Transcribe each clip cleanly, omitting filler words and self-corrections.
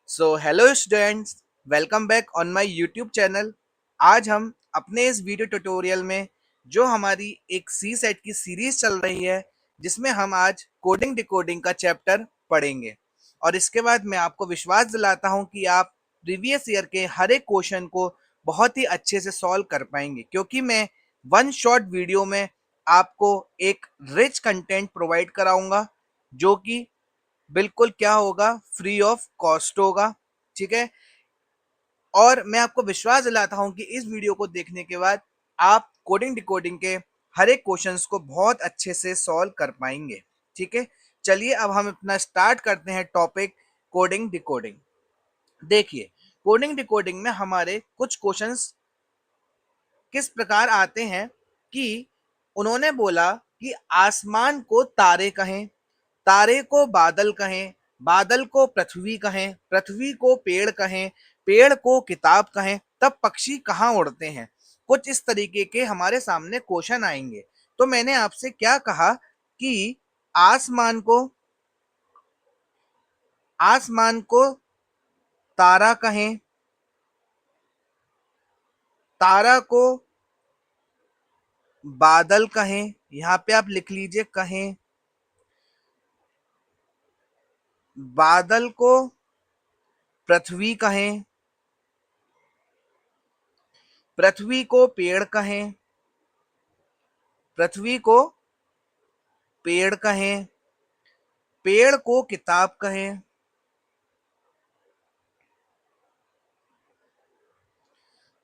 So hello students, welcome back on my YouTube channel. आज हम अपने इस वीडियो ट्यूटोरियल में जो हमारी एक सी सेट की सीरीज चल रही है, जिसमें हम आज कोडिंग डिकोडिंग का चैप्टर पढ़ेंगे। और इसके बाद मैं आपको विश्वास दिलाता हूं कि आप प्रीवियस ईयर के हर एक क्वेश्चन को बहुत ही अच्छे से सॉल्व कर पाएंगे, क्योंकि मैं वन शॉट वीडियो में आपको एक रिच कंटेंट प्रोवाइड कराऊंगा, जो कि बिल्कुल क्या होगा, फ्री ऑफ कॉस्ट होगा। ठीक है। और मैं आपको विश्वास दिलाता हूं कि इस वीडियो को देखने के बाद आप कोडिंग डिकोडिंग के हर एक क्वेश्चंस को बहुत अच्छे से सॉल्व कर पाएंगे। ठीक है। चलिए अब हम अपना स्टार्ट करते हैं टॉपिक कोडिंग डिकोडिंग। देखिए, कोडिंग डिकोडिंग में हमारे कुछ क्वेश्चंस किस प्रकार आते हैं कि उन्होंने बोला कि आसमान को तारे कहें, तारे को बादल कहें, बादल को पृथ्वी कहें, पृथ्वी को पेड़ कहें, पेड़ को किताब कहें, तब पक्षी कहाँ उड़ते हैं। कुछ इस तरीके के हमारे सामने क्वेश्चन आएंगे। तो मैंने आपसे क्या कहा कि आसमान को आसमान को तारा कहें, तारा को बादल कहें, यहां पे आप लिख लीजिए कहें, बादल को पृथ्वी कहें, पृथ्वी को पेड़ कहें, पृथ्वी को पेड़ कहें, पेड़ को किताब कहें।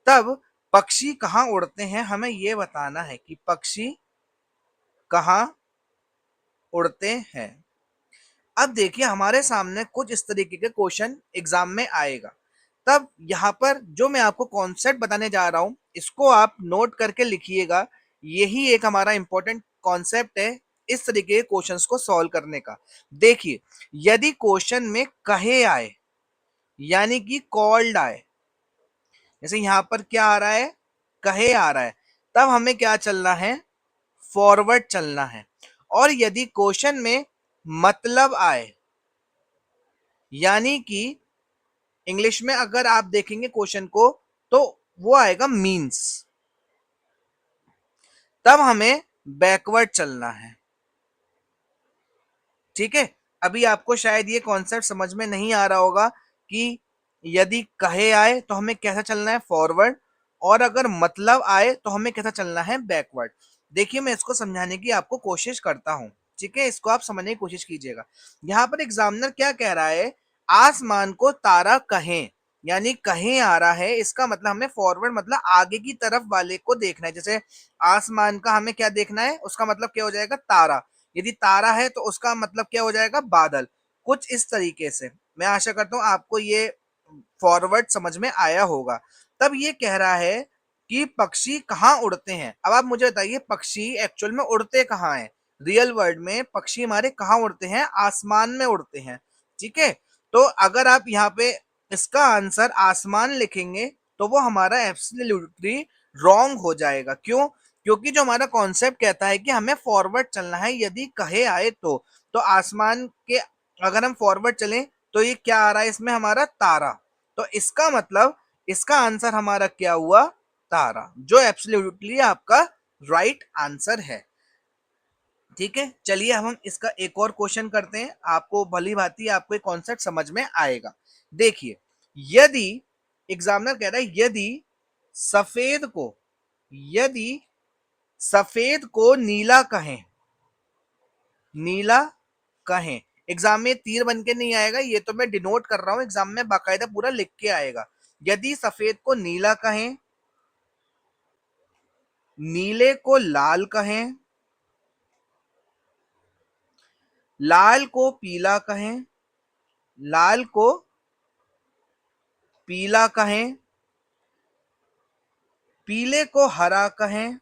तब पक्षी कहाँ उड़ते हैं, हमें यह बताना है कि पक्षी कहाँ उड़ते हैं। अब देखिए, हमारे सामने कुछ इस तरीके के क्वेश्चन एग्जाम में आएगा। तब यहाँ पर जो मैं आपको कॉन्सेप्ट बताने जा रहा हूं, इसको आप नोट करके लिखिएगा। यही एक हमारा इंपॉर्टेंट कॉन्सेप्ट है इस तरीके के क्वेश्चंस को सॉल्व करने का। देखिए, यदि क्वेश्चन में कहे आए, यानी कि कॉल्ड आए, जैसे यहां पर क्या आ रहा है, कहे आ रहा है, तब हमें क्या चलना है, फॉरवर्ड चलना है। और यदि क्वेश्चन में मतलब आए, यानी कि इंग्लिश में अगर आप देखेंगे क्वेश्चन को, तो वो आएगा मीन्स, तब हमें बैकवर्ड चलना है। ठीक है। अभी आपको शायद ये कॉन्सेप्ट समझ में नहीं आ रहा होगा कि यदि कहे आए तो हमें कैसा चलना है, फॉरवर्ड, और अगर मतलब आए तो हमें कैसा चलना है, बैकवर्ड। देखिए, मैं इसको समझाने की आपको कोशिश करता हूं। ठीक है, इसको आप समझने की कोशिश कीजिएगा। यहां पर एग्जामिनर क्या कह रहा है, आसमान को तारा कहें, यानी कहें आ रहा है, इसका मतलब हमें फॉरवर्ड मतलब आगे की तरफ वाले को देखना है। जैसे आसमान का हमें क्या देखना है, उसका मतलब क्या हो जाएगा, तारा। यदि तारा है तो उसका मतलब क्या हो जाएगा, बादल। कुछ इस तरीके से। मैं आशा करता हूं आपको ये फॉरवर्ड समझ में आया होगा। तब ये कह रहा है कि पक्षी कहाँ उड़ते हैं। अब आप मुझे बताइए, पक्षी एक्चुअल में उड़ते कहाँ हैं। रियल वर्ल्ड में पक्षी हमारे कहाँ उड़ते हैं, आसमान में उड़ते हैं। ठीक है। तो अगर आप यहाँ पे इसका आंसर आसमान लिखेंगे, तो वो हमारा एब्सोल्युटली रॉन्ग हो जाएगा। क्यों? क्योंकि जो हमारा कॉन्सेप्ट कहता है कि हमें फॉरवर्ड चलना है, यदि कहे आए तो आसमान के अगर हम फॉरवर्ड चलें तो ये क्या आ रहा है, इसमें हमारा तारा। तो इसका मतलब इसका आंसर हमारा क्या हुआ, तारा, जो एब्सोल्युटली आपका राइट आंसर है। ठीक है। चलिए अब हम इसका एक और क्वेश्चन करते हैं, आपको भली भांति आपको कॉन्सेप्ट समझ में आएगा। देखिए, यदि एग्जामिनर कह रहा है, सफेद को यदि सफेद को नीला कहें, नीला कहें। एग्जाम में तीर बन के नहीं आएगा, ये तो मैं डिनोट कर रहा हूं, एग्जाम में बाकायदा पूरा लिख के आएगा। यदि सफेद को नीला कहें, नीले को लाल कहें, लाल को पीला कहें, लाल को पीला कहें, पीले को हरा कहें,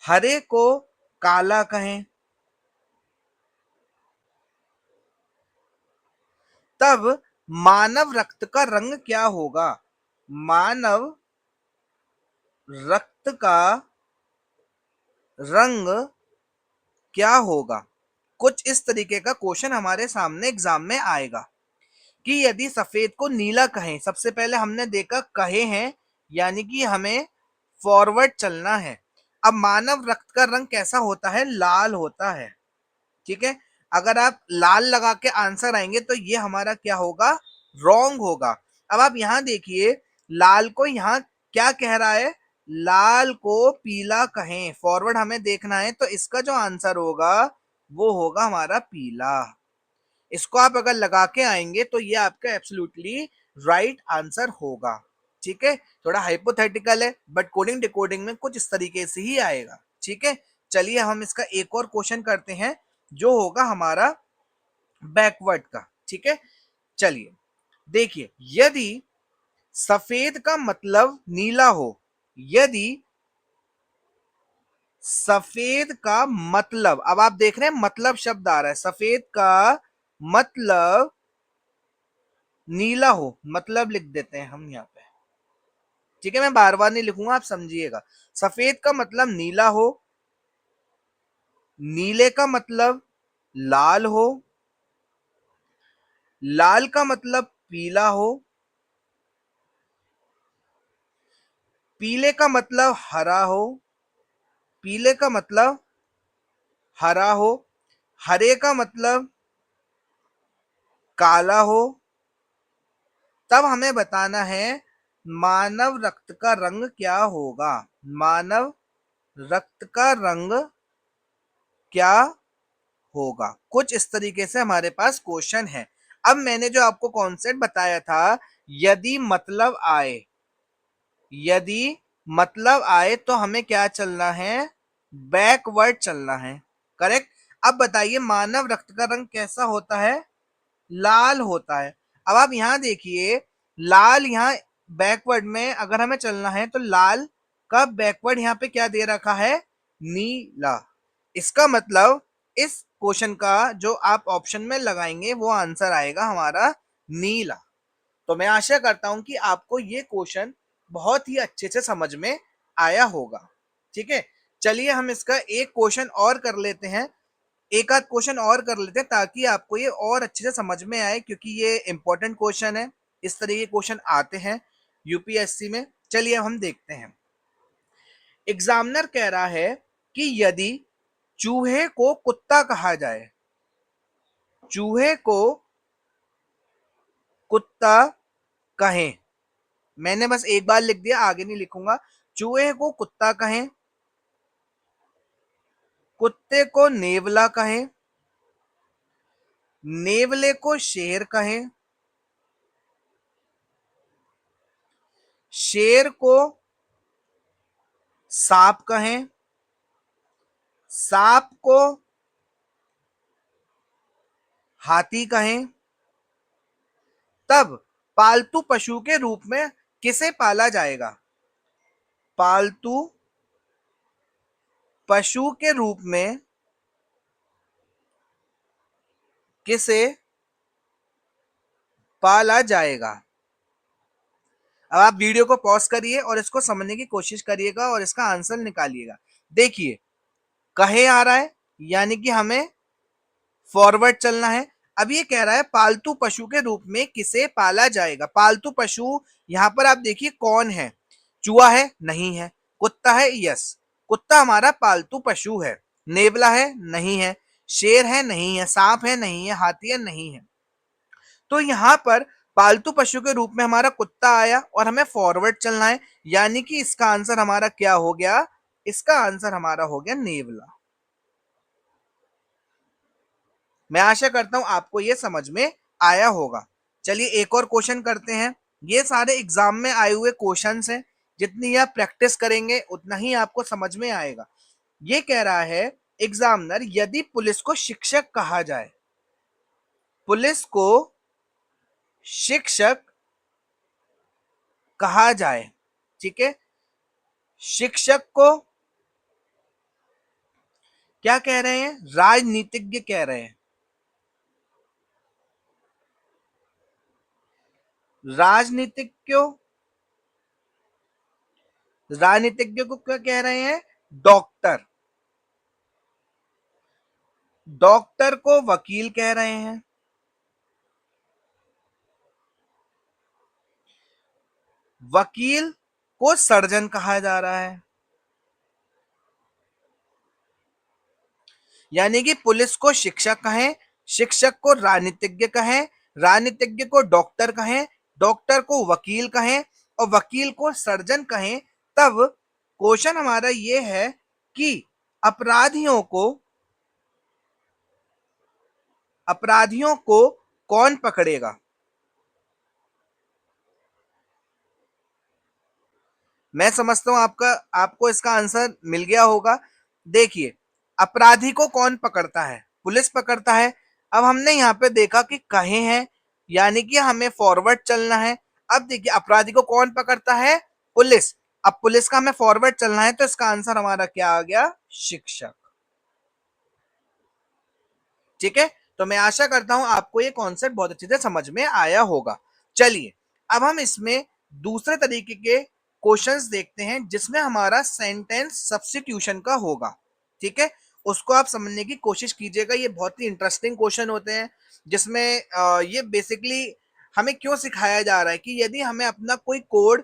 हरे को काला कहें, तब मानव रक्त का रंग क्या होगा। मानव रक्त का रंग क्या होगा। कुछ इस तरीके का क्वेश्चन हमारे सामने एग्जाम में आएगा कि यदि सफेद को नीला कहें, सबसे पहले हमने देखा कहे हैं यानी कि हमें फॉरवर्ड चलना है। अब मानव रक्त का रंग कैसा होता है? लाल होता है। ठीक है, अगर आप लाल लगा के आंसर आएंगे तो ये हमारा क्या होगा? रॉन्ग होगा। अब आप यहां देखिए, लाल को यहाँ क्या कह रहा है? लाल को पीला कहें, फॉरवर्ड हमें देखना है, तो इसका जो आंसर होगा वो होगा हमारा पीला। इसको आप अगर लगा के आएंगे तो ये आपका एब्सोल्युटली राइट आंसर होगा। ठीक है, थोड़ा हाइपोथेटिकल है बट कोडिंग डिकोडिंग में कुछ इस तरीके से ही आएगा। ठीक है, चलिए हम इसका एक और क्वेश्चन करते हैं जो होगा हमारा बैकवर्ड का। ठीक है, चलिए देखिए, यदि सफेद का मतलब नीला हो, यदि सफेद का मतलब, अब आप देख रहे हैं मतलब शब्द आ रहा है, सफेद का मतलब नीला हो, मतलब लिख देते हैं हम यहाँ पे। ठीक है, मैं बार बार नहीं लिखूंगा, आप समझिएगा। सफेद का मतलब नीला हो, नीले का मतलब लाल हो, लाल का मतलब पीला हो, पीले का मतलब हरा हो, पीले का मतलब हरा हो, हरे का मतलब काला हो, तब हमें बताना है मानव रक्त का रंग क्या होगा। मानव रक्त का रंग क्या होगा? कुछ इस तरीके से हमारे पास क्वेश्चन है। अब मैंने जो आपको कॉन्सेप्ट बताया था, यदि मतलब आए, यदि मतलब आए तो हमें क्या चलना है? बैकवर्ड चलना है। करेक्ट। अब बताइए मानव रक्त का रंग कैसा होता है? लाल होता है। अब आप यहां देखिए, लाल यहाँ बैकवर्ड में अगर हमें चलना है तो लाल का बैकवर्ड यहाँ पे क्या दे रखा है? नीला। इसका मतलब इस क्वेश्चन का जो आप ऑप्शन में लगाएंगे वो आंसर आएगा हमारा नीला। तो मैं आशा करता हूं कि आपको ये क्वेश्चन बहुत ही अच्छे से समझ में आया होगा। ठीक है, चलिए हम इसका एक क्वेश्चन और कर लेते हैं, एक आध क्वेश्चन और कर लेते हैं ताकि आपको ये और अच्छे से समझ में आए, क्योंकि ये इंपॉर्टेंट क्वेश्चन है। इस तरह के क्वेश्चन आते हैं यूपीएससी में। चलिए हम देखते हैं। एग्जामिनर कह रहा है कि यदि चूहे को कुत्ता कहा जाए, चूहे को कुत्ता कहें, मैंने बस एक बार लिख दिया, आगे नहीं लिखूंगा। चूहे को कुत्ता कहें, कुत्ते को नेवला कहें, नेवले को शेर कहें, शेर को सांप कहें, सांप को हाथी कहें, तब पालतू पशु के रूप में किसे पाला जाएगा? पालतू पशु के रूप में किसे पाला जाएगा? अब आप वीडियो को पॉज करिए और इसको समझने की कोशिश करिएगा और इसका आंसर निकालिएगा। देखिए, कहे आ रहा है यानी कि हमें फॉरवर्ड चलना है। अब ये कह रहा है पालतू पशु के रूप में किसे पाला जाएगा। पालतू पशु यहां पर आप देखिए कौन है? चूहा है? नहीं है। कुत्ता है? यस, कुत्ता हमारा पालतू पशु है। नेवला है? नहीं है। शेर है? नहीं है। सांप है? नहीं है। हाथी है? नहीं है। तो यहाँ पर पालतू पशु के रूप में हमारा कुत्ता आया और हमें फॉरवर्ड चलना है, यानी कि इसका आंसर हमारा क्या हो गया? इसका आंसर हमारा हो गया नेवला। मैं आशा करता हूं आपको ये समझ में आया होगा। चलिए एक और क्वेश्चन करते हैं। ये सारे एग्जाम में आए हुए क्वेश्चंस हैं, जितनी आप प्रैक्टिस करेंगे उतना ही आपको समझ में आएगा। ये कह रहा है एग्जामिनर, यदि पुलिस को शिक्षक कहा जाए, पुलिस को शिक्षक कहा जाए, ठीक है, शिक्षक को क्या कह रहे हैं? राजनीतिज्ञ कह रहे हैं। राजनीतिज्ञों, राजनीतिज्ञ को क्या कह रहे हैं? डॉक्टर। डॉक्टर को वकील कह रहे हैं, वकील को सर्जन कहा जा रहा है। यानी कि पुलिस को शिक्षक कहें, शिक्षक को राजनीतिज्ञ कहें, राजनीतिज्ञ को डॉक्टर कहें, डॉक्टर को वकील कहें और वकील को सर्जन कहें, तब क्वेश्चन हमारा ये है कि अपराधियों को अपराधियों को कौन पकड़ेगा। मैं समझता हूं आपको इसका आंसर मिल गया होगा। देखिए, अपराधी को कौन पकड़ता है, पुलिस पकड़ता है। अब हमने यहाँ पे देखा कि कहे हैं, यानी कि हमें फॉरवर्ड चलना है। अब देखिए, अपराधी को कौन पकड़ता है, पुलिस। अब पुलिस का हमें फॉरवर्ड चलना है, तो इसका आंसर हमारा क्या आ गया, शिक्षक। ठीक है, तो मैं आशा करता हूं आपको ये कॉन्सेप्ट बहुत अच्छी तरह समझ में आया होगा। चलिए, अब हम इसमें दूसरे तरीके के क्वेश्चंस देखते हैं, जिसमें हमारा सेंटेंस सब्स्टिट्यूशन का होगा। ठीक है, उसको आप समझने की कोशिश कीजिएगा। ये बहुत ही इंटरेस्टिंग क्वेश्चन होते हैं, जिसमें ये बेसिकली हमें क्यों सिखाया जा रहा है कि यदि हमें अपना कोई कोड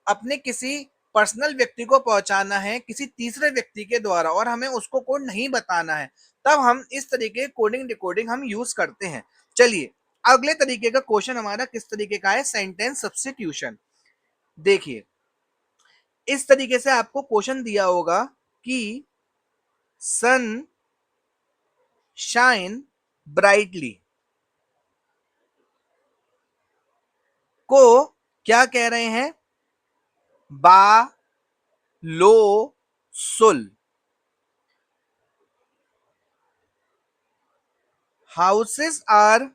अपने किसी पर्सनल व्यक्ति को पहुंचाना है किसी तीसरे व्यक्ति के द्वारा, और हमें उसको कोड नहीं बताना है, तब हम इस तरीके कोडिंग डिकोडिंग हम यूज करते हैं। चलिए, अगले तरीके का क्वेश्चन हमारा किस तरीके का है, सेंटेंस सब्स्टिट्यूशन। देखिए, इस तरीके से आपको क्वेश्चन दिया होगा कि सन शाइन ब्राइटली को क्या कह रहे हैं, बा लो सुल। हाउसेस आर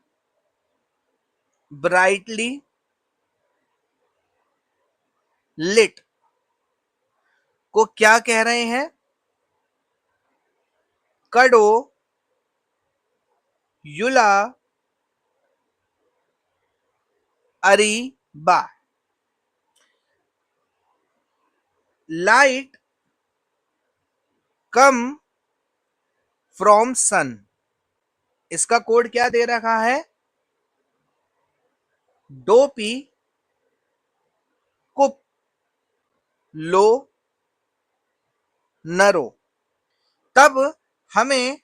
ब्राइटली लिट को क्या कह रहे हैं, कड़ो युला अरी बा। लाइट कम फ्रॉम सन, इसका कोड क्या दे रखा है, डोपी कुप लो नरो। तब हमें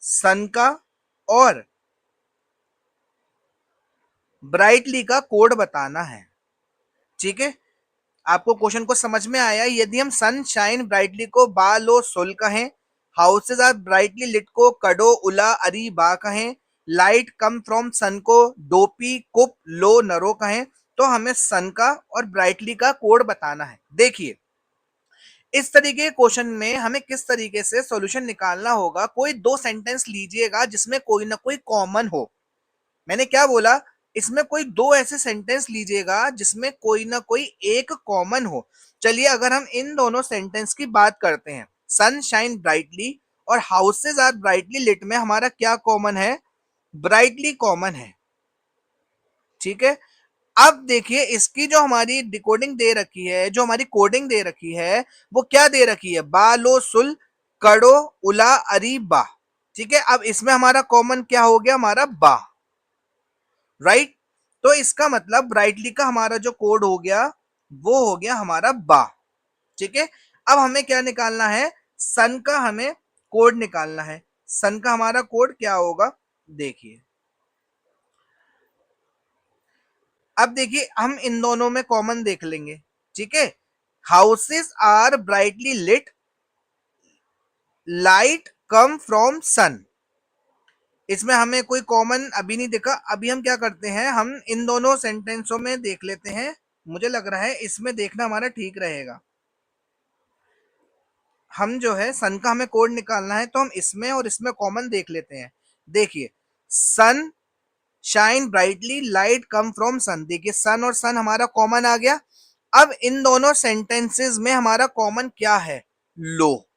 सन का और ब्राइटली का कोड बताना है। ठीक है, आपको क्वेश्चन को समझ में आया। यदि हम सन शाइन ब्राइटली को बा लो सुल कहें, हाउसेज आर ब्राइटली लिट को कडो उला अरी बा कहें, लाइट कम फ्रॉम सन को डोपी कुप लो नरो कहें, तो हमें सन का और ब्राइटली का कोड बताना है। देखिए, इस तरीके के क्वेश्चन में हमें किस तरीके से सॉल्यूशन निकालना होगा, कोई दो सेंटेंस लीजिएगा जिसमें कोई ना कोई कॉमन हो। मैंने क्या बोला, इसमें कोई दो ऐसे सेंटेंस लीजिएगा जिसमें कोई ना कोई एक कॉमन हो। चलिए, अगर हम इन दोनों सेंटेंस की बात करते हैं, सन शाइन ब्राइटली और हाउसेज आर ब्राइटली लिट में हमारा क्या कॉमन है, ब्राइटली कॉमन है। ठीक है, अब देखिए, इसकी जो हमारी डिकोडिंग दे रखी है, जो हमारी कोडिंग दे रखी है, वो क्या दे रखी है, बालो सुल कड़ो उला अरी बा। ठीक है, अब इसमें हमारा कॉमन क्या हो गया, हमारा बा। राइट, तो इसका मतलब ब्राइटली का हमारा जो कोड हो गया, वो हो गया हमारा बा। ठीक है, अब हमें क्या निकालना है, सन का हमें कोड निकालना है। सन का हमारा कोड क्या होगा, देखिए, अब देखिए, हम इन दोनों में कॉमन देख लेंगे। ठीक है, houses are brightly lit, light come from sun, इसमें हमें कोई कॉमन अभी नहीं दिखा। अभी हम क्या करते हैं, हम इन दोनों सेंटेंसों में देख लेते हैं। मुझे लग रहा है इसमें देखना हमारा ठीक रहेगा। हम जो है सन का हमें कोड निकालना है, तो हम इसमें और इसमें कॉमन देख लेते हैं। देखिए, sun shine brightly light come from sun, देखिए सन और सन हमारा कॉमन आ गया। अब इन दोनों सेंटेंसेस में हमारा कॉमन क्या है, लो।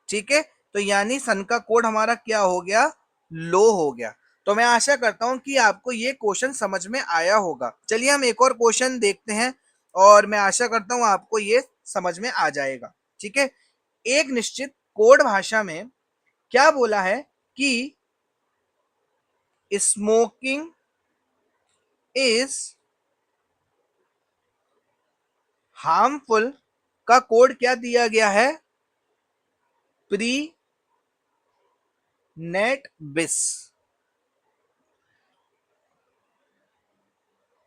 ठीक है, तो यानी सन का कोड हमारा क्या हो गया, लो हो गया। तो मैं आशा करता हूं कि आपको ये क्वेश्चन समझ में आया होगा। चलिए, हम एक और क्वेश्चन देखते हैं, और मैं आशा करता हूं आपको ये समझ में आ जाएगा। ठीक है, एक निश्चित कोड भाषा में क्या बोला है कि स्मोकिंग इज हार्मफुल का कोड क्या दिया गया है? प्री नेट बिस।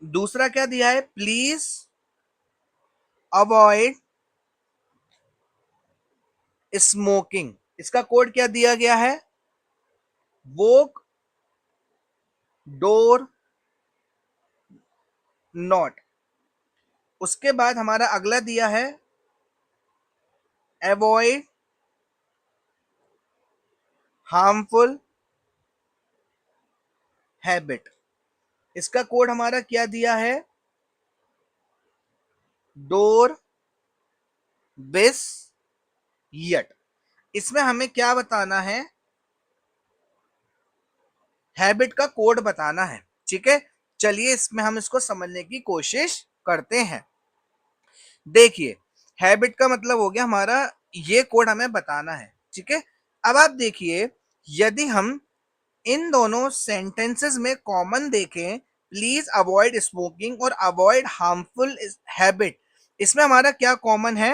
दूसरा क्या दिया है? Please avoid smoking. इसका कोड क्या दिया गया है? वोक डोर नॉट। उसके बाद हमारा अगला दिया है अवॉइड हार्मफुल हैबिट। इसका कोड हमारा क्या दिया है? डोर बिस यट। इसमें हमें क्या बताना है? हैबिट का कोड बताना है। ठीक है, चलिए इसमें हम इसको समझने की कोशिश करते हैं। देखिए, हैबिट का मतलब हो गया हमारा ये कोड हमें बताना है। ठीक है, अब आप देखिए, यदि हम इन दोनों सेंटेंसेस में कॉमन देखें, प्लीज अवॉइड स्मोकिंग और अवॉइड हार्मफुल हैबिट, इसमें हमारा क्या कॉमन है?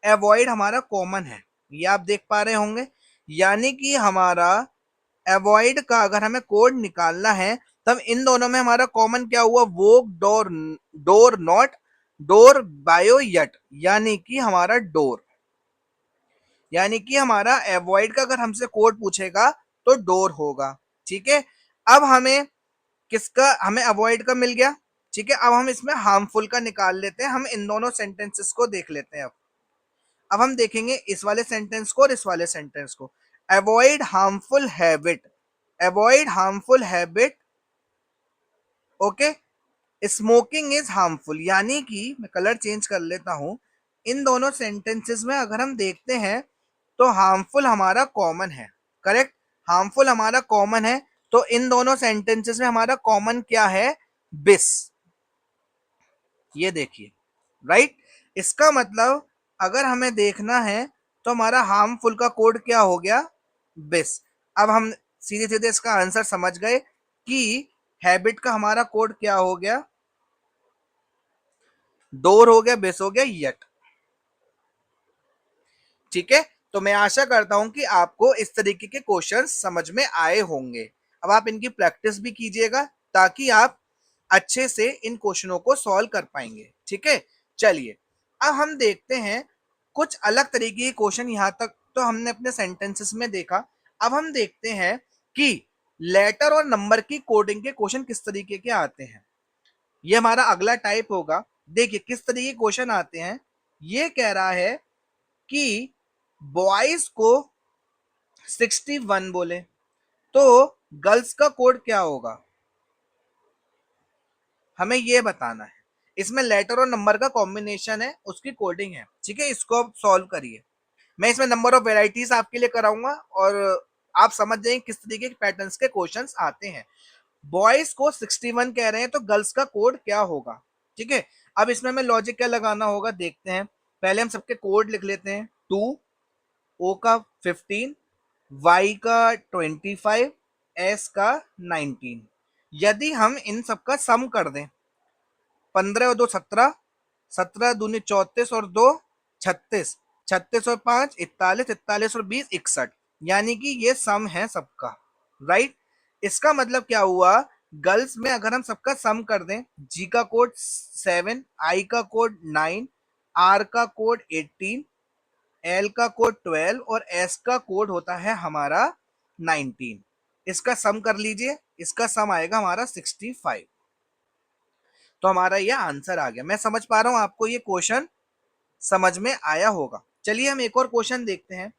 अवॉइड हमारा कॉमन है, ये आप देख पा रहे होंगे। यानी कि हमारा अवॉइड का अगर हमें कोड निकालना है, तब इन दोनों में हमारा कॉमन क्या हुआ? वो door door not door bio yet, यानी कि हमारा डोर। यानी कि हमारा अवॉइड का अगर हमसे कोड पूछेगा तो डोर होगा। ठीक है, अब हमें किसका, हमें अवॉइड का मिल गया। ठीक है, अब हम इसमें हार्मफुल का निकाल लेते हैं। हम इन दोनों सेंटेंसेस को देख लेते हैं। अब हम देखेंगे इस वाले सेंटेंस को और इस वाले सेंटेंस को। Avoid harmful habit, avoid harmful habit, okay. Smoking is harmful, यानी कि मैं कलर चेंज कर लेता हूं। इन दोनों सेंटेंसेस में अगर हम देखते हैं तो हार्मफुल हमारा कॉमन है। करेक्ट, हार्मफुल हमारा कॉमन है। तो इन दोनों सेंटेंसेस में हमारा कॉमन क्या है? बिस। ये देखिए, राइट। इसका मतलब अगर हमें देखना है तो हमारा हार्मफुल का कोड क्या हो गया? बिस। अब हम सीधे सीधे इसका आंसर समझ गए कि हैबिट का हमारा कोड क्या हो गया? डोर हो गया, बिस हो गया, यट। ठीक है, तो मैं आशा करता हूं कि आपको इस तरीके के क्वेश्चन समझ में आए होंगे। अब आप इनकी प्रैक्टिस भी कीजिएगा ताकि आप अच्छे से इन क्वेश्चनों को सॉल्व कर पाएंगे। ठीक है, चलिए अब हम देखते हैं कुछ अलग तरीके के क्वेश्चन। यहां तक तो हमने अपने सेंटेंसेस में देखा। अब हम देखते हैं कि लेटर और नंबर की कोडिंग के क्वेश्चन किस तरीके के आते हैं। ये हमारा अगला टाइप होगा। देखिए किस तरीके के क्वेश्चन आते हैं। ये कह रहा है कि बॉयज को 61 बोले तो गर्ल्स का कोड क्या होगा? हमें ये बताना है। इसमें लेटर और नंबर का कॉम्बिनेशन है, उसकी कोडिंग है। ठीक है, इसको आप सॉल्व करिए। मैं इसमें नंबर ऑफ वेराइटीज आपके लिए कराऊंगा और आप समझ जाएंगे किस तरीके के पैटर्न्स के क्वेश्चंस आते हैं। बॉयज को 61 कह रहे हैं तो गर्ल्स का कोड क्या होगा? ठीक है, अब इसमें हमें लॉजिक क्या लगाना होगा देखते हैं। पहले हम सबके कोड लिख लेते हैं। 2, ओ का 15, वाई का 25, एस का 19। यदि हम इन सबका सम कर दें, 15 और 2 17, 17 दूनी 34 और 2 36, 36 और 5 41, 41 और 20 61, यानी कि ये सम है सबका। राइट, इसका मतलब क्या हुआ? गर्ल्स में अगर हम सबका सम कर दें, जी का कोड 7, आई का कोड 9, आर का कोड 18, एल का कोड 12 और एस का कोड होता है हमारा 19। इसका सम कर लीजिए, इसका सम आएगा हमारा 65। तो हमारा ये आंसर आ गया। मैं समझ पा रहा हूं आपको ये क्वेश्चन समझ में आया होगा। चलिए हम एक और क्वेश्चन देखते हैं।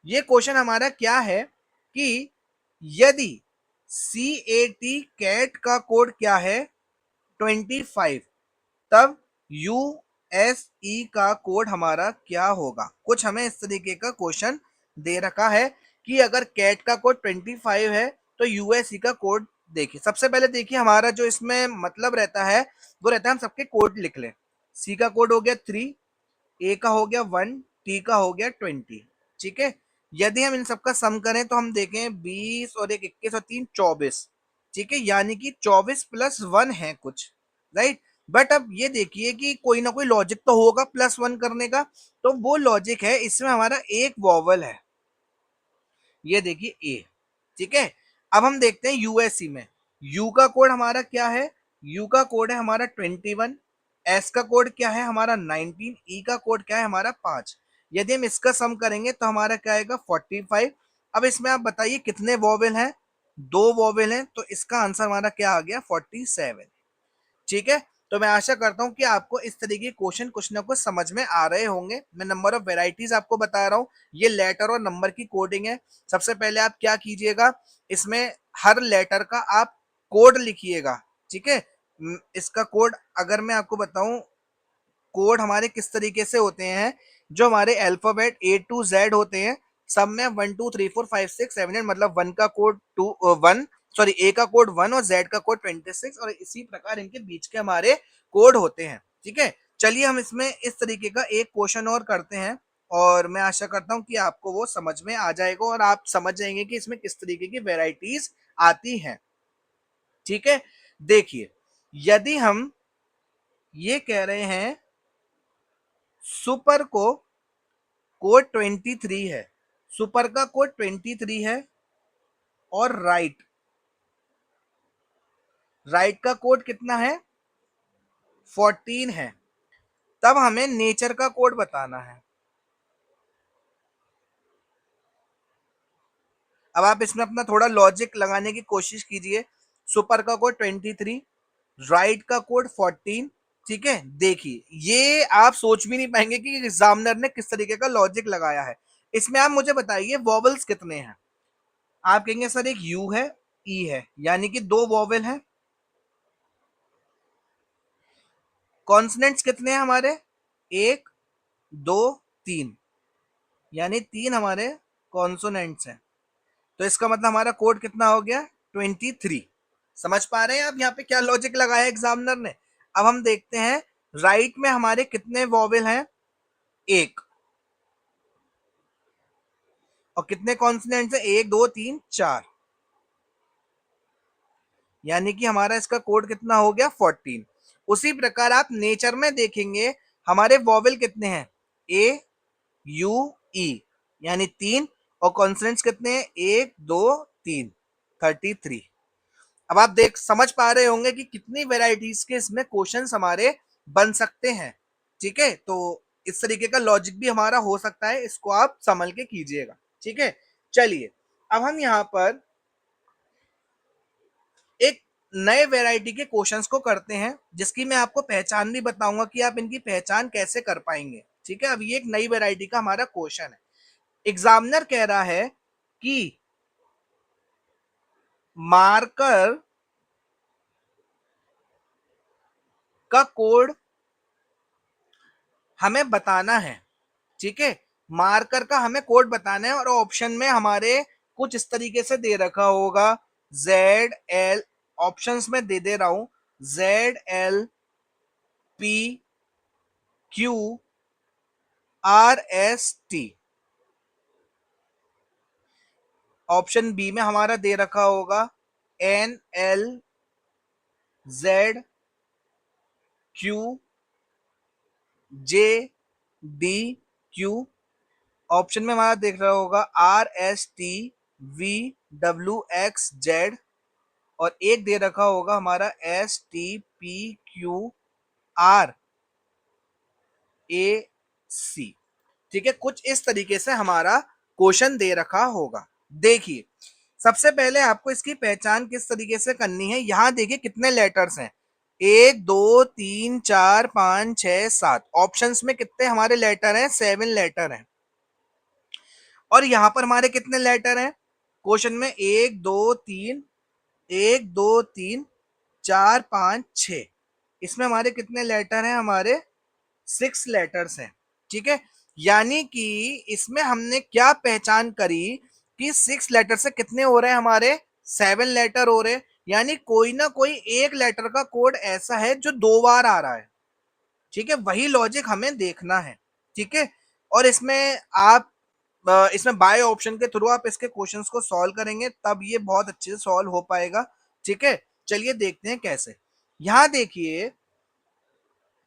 ये क्वेश्चन हमारा क्या है कि यदि सी ए टी कैट का कोड क्या है? 25, तब यू एस ई का कोड हमारा क्या होगा? कुछ हमें इस तरीके का क्वेश्चन दे रखा है कि अगर कैट का कोड 25 है तो यूएसई का कोड। देखिए सबसे पहले देखिए हमारा जो इसमें मतलब रहता है वो रहता है हम सबके कोड लिख लें। सी का कोड हो गया 3, ए का हो गया 1, टी का हो गया 20। ठीक है, यदि हम इन सबका सम करें तो हम देखें 20 और एक 21 और 3 24, ठीक है, यानी कि 24 प्लस 1 है कुछ, राइट। बट अब ये देखिए कि कोई ना कोई लॉजिक तो होगा प्लस 1 करने का, तो वो लॉजिक है इसमें हमारा एक वॉवल है, ये देखिए ए, ठीक है। अब हम देखते हैं यूएससी में, यू का कोड हमारा क्या है, यू का कोड है हमारा 21, एस का कोड क्या है हमारा 19, ई का कोड क्या है हमारा 5। यदि हम इसका सम करेंगे तो हमारा क्या आएगा 45। अब इसमें आप बताइए कितने वॉवेल हैं, दो वॉवेल हैं, तो इसका आंसर हमारा क्या आ गया 47, ठीक है। तो मैं आशा करता हूं कि आपको इस तरीके के क्वेश्चन कुछ ना कुछ समझ में आ रहे होंगे। मैं नंबर ऑफ वेराइटीज आपको बता रहा हूं, ये लेटर और नंबर की कोडिंग है। सबसे पहले आप क्या कीजिएगा, इसमें हर लेटर का आप कोड लिखिएगा, ठीक है। इसका कोड अगर मैं आपको बताऊं, कोड हमारे किस तरीके से होते हैं, जो हमारे अल्फाबेट ए टू जेड होते हैं, सब में 1 2 3 4 5 6 7 8, मतलब वन का कोड टू वन, सॉरी ए का कोड 1 और जेड का कोड 26, और इसी प्रकार इनके बीच के हमारे कोड होते हैं, ठीक है। चलिए हम इसमें इस तरीके का एक क्वेश्चन और करते हैं, और मैं आशा करता हूं कि आपको वो समझ में आ जाएगा और आप समझ जाएंगे कि इसमें किस तरीके की वेराइटीज आती हैं, ठीक है। देखिए, यदि हम ये कह रहे हैं सुपर को कोड 23 है, सुपर का कोड 23 है, और राइट, राइट का कोड कितना है 14 है, तब हमें नेचर का कोड बताना है। अब आप इसमें अपना थोड़ा लॉजिक लगाने की कोशिश कीजिए। सुपर का कोड 23, राइट का कोड 14, ठीक है। देखिए, ये आप सोच भी नहीं पाएंगे कि एग्जामिनर ने किस तरीके का लॉजिक लगाया है। इसमें आप मुझे बताइए वॉवल्स कितने हैं, आप कहेंगे सर एक यू है, ई है, यानी कि दो वॉवल हैं। कॉन्सनेंट्स कितने हैं हमारे, एक, दो, तीन, यानी तीन हमारे कॉन्सोनेंट्स हैं। तो इसका मतलब हमारा कोड कितना हो गया 23। समझ पा रहे हैं आप यहाँ पे क्या लॉजिक लगाया एग्जामिनर ने। अब हम देखते हैं राइट में हमारे कितने वॉवेल हैं, एक, और कितने कॉन्सोनेंट्स हैं, एक, दो, तीन, चार, यानी कि हमारा इसका कोड कितना हो गया 14। उसी प्रकार आप नेचर में देखेंगे हमारे वॉवेल कितने हैं, ए, यू, ई, यानी तीन, और कॉन्सोनेंट्स कितने हैं, एक, दो, तीन, 33। अब आप देख समझ पा रहे होंगे कि कितनी वेराइटीज के इसमें क्वेश्चंस हमारे बन सकते हैं, ठीक है। तो इस तरीके का लॉजिक भी हमारा हो सकता है, इसको आप संभल के कीजिएगा, ठीक है। चलिए, अब हम यहाँ पर एक नए वैरायटी के क्वेश्चंस को करते हैं, जिसकी मैं आपको पहचान भी बताऊंगा कि आप इनकी पहचान कैसे कर पाएंगे, ठीक है। अब ये एक नई वैरायटी का हमारा क्वेश्चन है। एग्जामिनर कह रहा है कि मार्कर का कोड हमें बताना है, ठीक है। मार्कर का हमें कोड बताना है, और ऑप्शन में हमारे कुछ इस तरीके से दे रखा होगा, जेड एल, ऑप्शंस में दे रहा हूं, Z L P Q R S T. Option B में हमारा दे रखा होगा N L Z Q J D Q. Option में हमारा देख रहा होगा R S T V W X Z, और एक दे रखा होगा हमारा S T P Q R A C, ठीक है। कुछ इस तरीके से हमारा क्वेश्चन दे रखा होगा। देखिए, सबसे पहले आपको इसकी पहचान किस तरीके से करनी है, यहां देखिए कितने लेटर्स हैं, एक, दो, तीन, चार, पांच, छह, सात, ऑप्शंस में कितने हमारे लेटर हैं, 7 लेटर हैं। और यहां पर हमारे कितने लेटर हैं क्वेश्चन में, एक, दो, तीन, एक, दो, तीन, चार, पांच, छ, इसमें हमारे कितने लेटर हैं, हमारे 6 लेटर्स हैं, ठीक है। यानी कि इसमें हमने क्या पहचान करी कि 6 लेटर से कितने हो रहे हैं हमारे, 7 लेटर हो रहे हैं, यानी कोई ना कोई एक लेटर का कोड ऐसा है जो दो बार आ रहा है, ठीक है। वही लॉजिक हमें देखना है, ठीक है। और इसमें आप इसमें बाय ऑप्शन के थ्रू आप इसके क्वेश्चंस को सॉल्व करेंगे तब ये बहुत अच्छे से सॉल्व हो पाएगा। ठीक है, चलिए देखते हैं कैसे। यहां देखिए,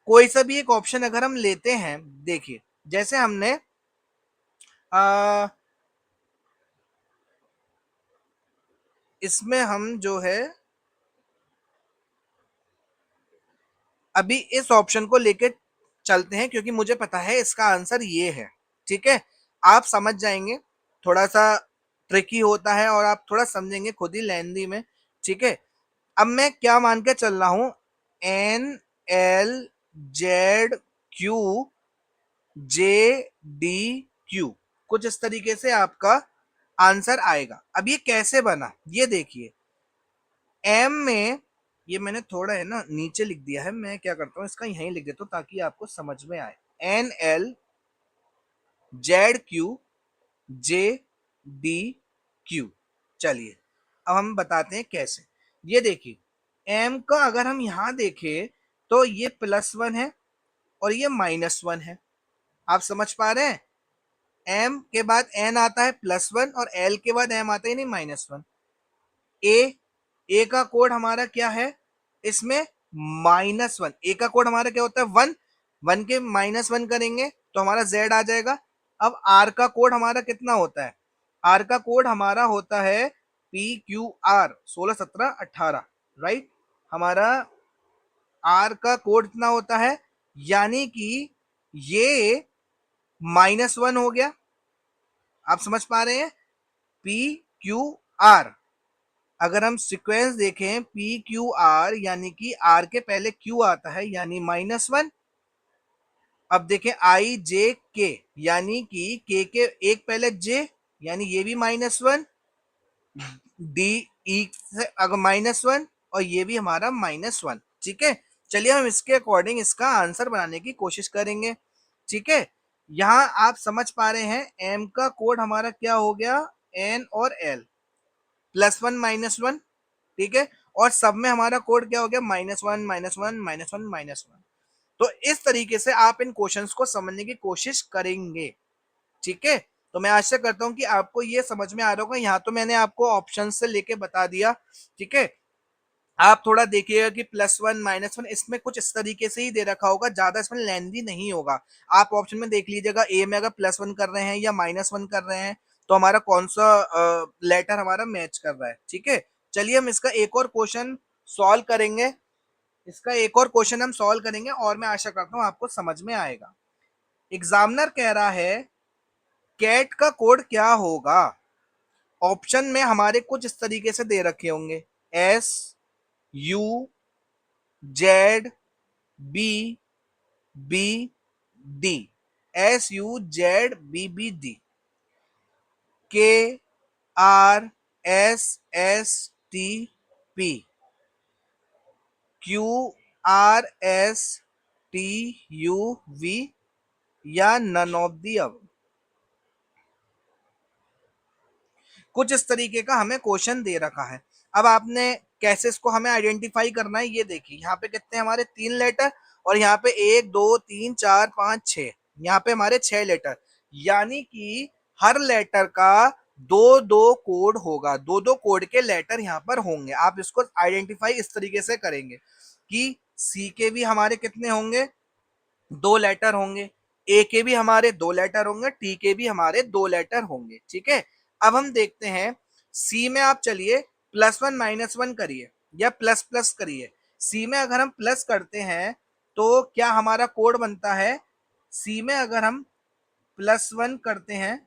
कोई सा भी एक ऑप्शन अगर हम लेते हैं, देखिए जैसे हमने इसमें हम जो है अभी इस ऑप्शन को लेके चलते हैं क्योंकि मुझे पता है इसका आंसर ये है। ठीक है, आप समझ जाएंगे, थोड़ा सा ट्रिकी होता है और आप थोड़ा समझेंगे खुद ही लेंदी में। ठीक है, अब मैं क्या मान के चल रहा हूं, N L Z Q J D Q, कुछ इस तरीके से आपका आंसर आएगा। अब ये कैसे बना ये देखिए, एम में ये मैंने थोड़ा है ना नीचे लिख दिया है, मैं क्या करता हूँ इसका यहीं लिख देता हूँ ताकि आपको समझ में आए। N L Z Q J D Q. चलिए अब हम बताते हैं कैसे। ये देखिए एम का अगर हम यहां देखें तो ये +1 है और ये -1 है। आप समझ पा रहे हैं, एम के बाद एन आता है +1 और एल के बाद एम आता है नहीं -1। ए, ए का कोड हमारा क्या है इसमें, -1। ए का कोड हमारा क्या होता है 1, 1 के -1 करेंगे तो हमारा जेड आ जाएगा। अब आर का कोड हमारा कितना होता है, आर का कोड हमारा होता है PQR 16 17 18, राइट। हमारा आर का कोड इतना होता है, यानी कि ये -1 हो गया। आप समझ पा रहे हैं, PQR अगर हम सीक्वेंस देखें PQR यानी कि R के पहले Q आता है यानी -1। अब देखें IJK यानी कि K के एक पहले J यानी ये भी -1, D E से अगर -1 और ये भी हमारा -1। ठीक है, चलिए हम इसके अकॉर्डिंग इसका आंसर बनाने की कोशिश करेंगे। ठीक है, यहां आप समझ पा रहे हैं M का कोड हमारा क्या हो गया, N और L, +1 -1। ठीक है, और सब में हमारा कोड क्या हो गया, -1 -1 -1 -1। तो इस तरीके से आप इन क्वेश्चंस को समझने की कोशिश करेंगे। ठीक है, तो मैं आशा करता हूं कि आपको ये समझ में आ रहा होगा। यहाँ तो मैंने आपको ऑप्शन से लेके बता दिया। ठीक है, आप थोड़ा देखिएगा कि +1 -1 इसमें कुछ इस तरीके से ही दे रखा होगा, ज्यादा इसमें लेंदी नहीं होगा। आप ऑप्शन में देख लीजिएगा, ए में अगर +1 कर रहे हैं या -1 कर रहे हैं तो हमारा कौन सा लेटर हमारा मैच कर रहा है। ठीक है, चलिए हम इसका एक और क्वेश्चन सॉल्व करेंगे। इसका एक और क्वेश्चन हम सॉल्व करेंगे और मैं आशा करता हूं आपको समझ में आएगा। एग्जामिनर कह रहा है कैट का कोड क्या होगा। ऑप्शन में हमारे कुछ इस तरीके से दे रखे होंगे, SUZBBD, SUZBBD, KRSSTP, QRSTUV या नन ऑफ दी अब। कुछ इस तरीके का हमें क्वेश्चन दे रखा है। अब आपने कैसे इसको हमें आइडेंटिफाई करना है, ये देखिए यहाँ पे कितने हमारे 3 लेटर और यहाँ पे 1 2 3 4 5 6, यहाँ पे हमारे 6 लेटर, यानी कि हर लेटर का दो दो कोड होगा, दो दो कोड के लेटर यहाँ पर होंगे। आप इसको आइडेंटिफाई इस तरीके से करेंगे कि सी के भी हमारे कितने होंगे, 2 लेटर होंगे, ए के भी हमारे 2 लेटर होंगे, टी के भी हमारे 2 लेटर होंगे। ठीक है, अब हम देखते हैं सी में, आप चलिए +1 -1 करिए या प्लस प्लस करिए। सी में अगर हम प्लस करते हैं तो क्या हमारा कोड बनता है, सी में अगर हम +1 करते हैं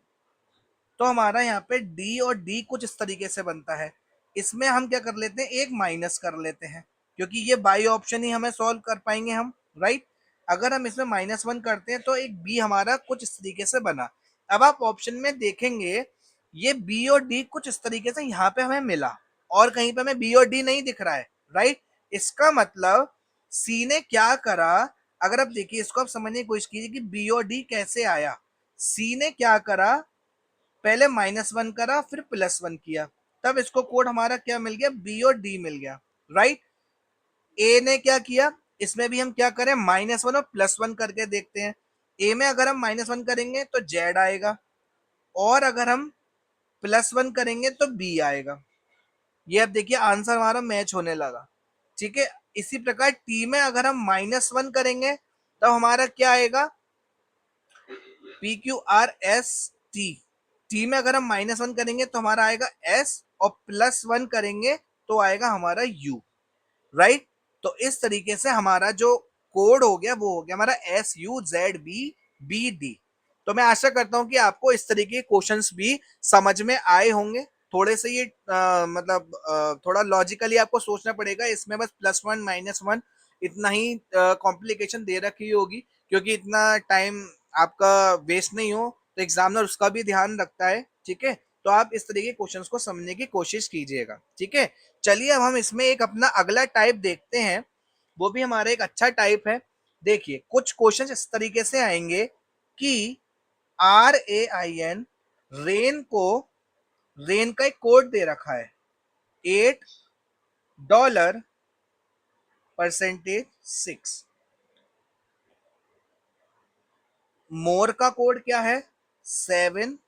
तो हमारा यहाँ पे डी और डी कुछ इस तरीके से बनता है। इसमें हम क्या कर लेते हैं, एक माइनस कर लेते हैं क्योंकि ये बाई ऑप्शन ही हमें सॉल्व कर पाएंगे हम, राइट। अगर हम इसमें -1 करते हैं तो एक बी हमारा कुछ इस तरीके से बना। अब आप ऑप्शन में देखेंगे ये बी और डी कुछ इस तरीके से यहाँ पे हमें मिला और कहीं पे हमें बी और डी नहीं दिख रहा है, राइट। इसका मतलब सी ने क्या करा, अगर आप देखिए इसको आप समझने की कोशिश कीजिए कि बी और डी कैसे आया। सी ने क्या करा, पहले -1 करा फिर +1 किया, तब इसको कोड हमारा क्या मिल गया, बी और डी मिल गया, राइट। ए ने क्या किया, इसमें भी हम क्या करें, -1 और +1 करके देखते हैं। ए में अगर हम -1 करेंगे तो जेड आएगा, और अगर हम +1 करेंगे तो b आएगा। ये अब देखिए आंसर हमारा मैच होने लगा। ठीक है, इसी प्रकार t में अगर हम -1 करेंगे तब हमारा क्या आएगा, PQRST। टी में अगर हम -1 करेंगे तो हमारा आएगा S, और +1 करेंगे तो आएगा हमारा U, राइट। तो इस तरीके से हमारा जो कोड हो गया वो हो गया हमारा SUZBBD। तो मैं आशा करता हूं कि आपको इस तरीके के क्वेश्चंस भी समझ में आए होंगे। थोड़े से ये मतलब थोड़ा लॉजिकली आपको सोचना पड़ेगा, इसमें बस +1 -1 इतना ही कॉम्प्लिकेशन दे रखी होगी, क्योंकि इतना टाइम आपका वेस्ट नहीं हो, तो एग्जामिनर उसका भी ध्यान रखता है। ठीक है, तो आप इस तरीके के क्वेश्चंस को समझने की कोशिश कीजिएगा। ठीक है, चलिए अब हम इसमें एक अपना अगला टाइप देखते हैं, वो भी हमारा एक अच्छा टाइप है। देखिए कुछ क्वेश्चन इस तरीके से आएंगे कि RAIN, रेन को, रेन का एक कोड दे रखा है $8 %6। मोर का कोड क्या है 7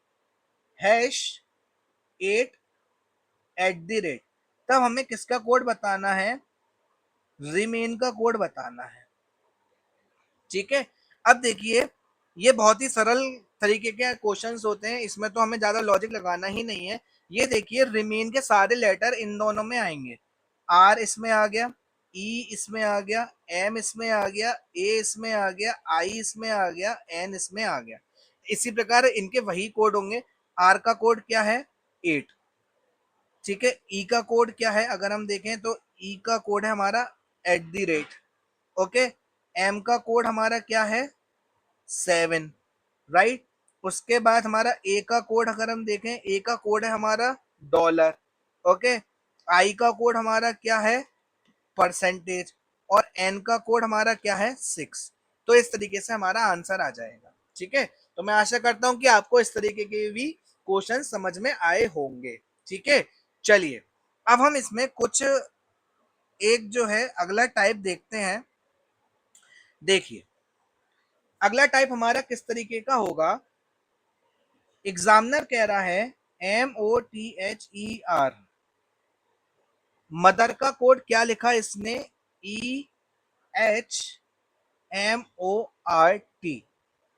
#8 @। तब हमें किसका कोड बताना है, रिमेन का कोड बताना है। ठीक है, अब देखिए ये बहुत ही सरल तरीके के क्वेश्चंस होते हैं, इसमें तो हमें ज्यादा लॉजिक लगाना ही नहीं है। ये देखिए रिमेन के सारे लेटर इन दोनों में आएंगे, आर इसमें आ गया, ई इसमें आ गया, एम इसमें आ गया, ए इसमें आ गया, आई इसमें आ गया, एन इसमें आ गया। इसी प्रकार इनके वही कोड होंगे। आर का कोड क्या है 8। ठीक है, ई का कोड क्या है अगर हम देखें तो ई का कोड है हमारा @ ओके। एम का कोड हमारा क्या है 7, राइट। उसके बाद हमारा ए का कोड अगर हम देखें, ए का कोड है हमारा $। ओके, आई का कोड हमारा क्या है %, और एन का कोड हमारा क्या है 6। तो इस तरीके से हमारा आंसर आ जाएगा। ठीक है, तो मैं आशा करता हूं कि आपको इस तरीके के भी क्वेश्चन समझ में आए होंगे। ठीक है, चलिए अब हम इसमें कुछ एक जो है अगला टाइप देखते हैं। देखिए अगला टाइप हमारा किस तरीके का होगा, एग्जामिनर कह रहा है MOTHER, मदर का कोड क्या लिखा इसने EHMORT।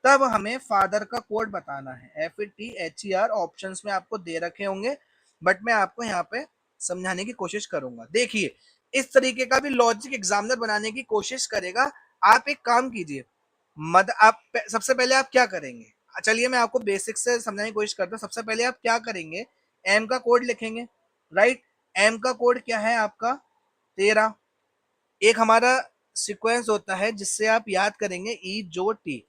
तब हमें फादर का कोड बताना है FATHER। ऑप्शंस में आपको दे रखे होंगे, बट मैं आपको यहाँ पे समझाने की कोशिश करूंगा। देखिए इस तरीके का भी लॉजिक एग्जामिनर बनाने की कोशिश करेगा। आप एक काम कीजिए, मद आप सबसे पहले आप क्या करेंगे, चलिए मैं आपको बेसिक से समझाने की कोशिश करता हूँ। सबसे पहले आप क्या करेंगे, एम का कोड लिखेंगे, राइट। एम का कोड क्या है आपका 13। एक हमारा सीक्वेंस होता है जिससे आप याद करेंगे ई जो टी,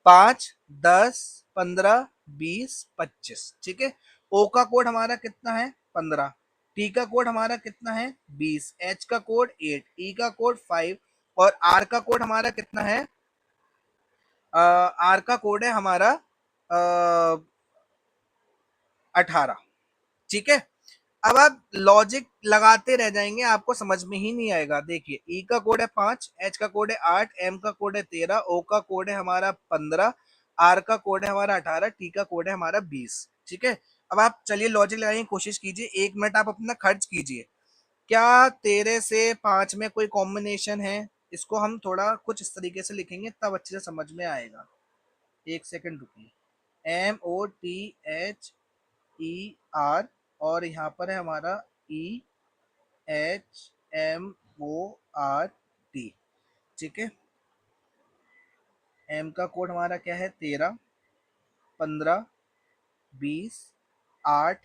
5 10 15 20 25। ठीक है, ओ का कोड हमारा कितना है 15, टी का कोड हमारा कितना है 20, एच का कोड 8, ई का कोड 5, और आर का कोड हमारा कितना है, आर का कोड है हमारा 18। ठीक है, अब आप लॉजिक लगाते रह जाएंगे, आपको समझ में ही नहीं आएगा। देखिए ई का कोड है 5, एच का कोड है 8, एम का कोड है 13, ओ का कोड है हमारा 15, आर का कोड है हमारा 18, टी का कोड है हमारा 20। ठीक है, अब आप चलिए लॉजिक लगाने की कोशिश कीजिए, 1 मिनट आप अपना खर्च कीजिए। क्या 13 से 5 में कोई कॉम्बिनेशन है, इसको हम थोड़ा कुछ इस तरीके से लिखेंगे तब अच्छे से समझ में आएगा। 1 सेकंड रुकिए, MOTHER, और यहाँ पर है हमारा EHMORT। ठीक है, एम का कोड हमारा क्या है 13 15 20 8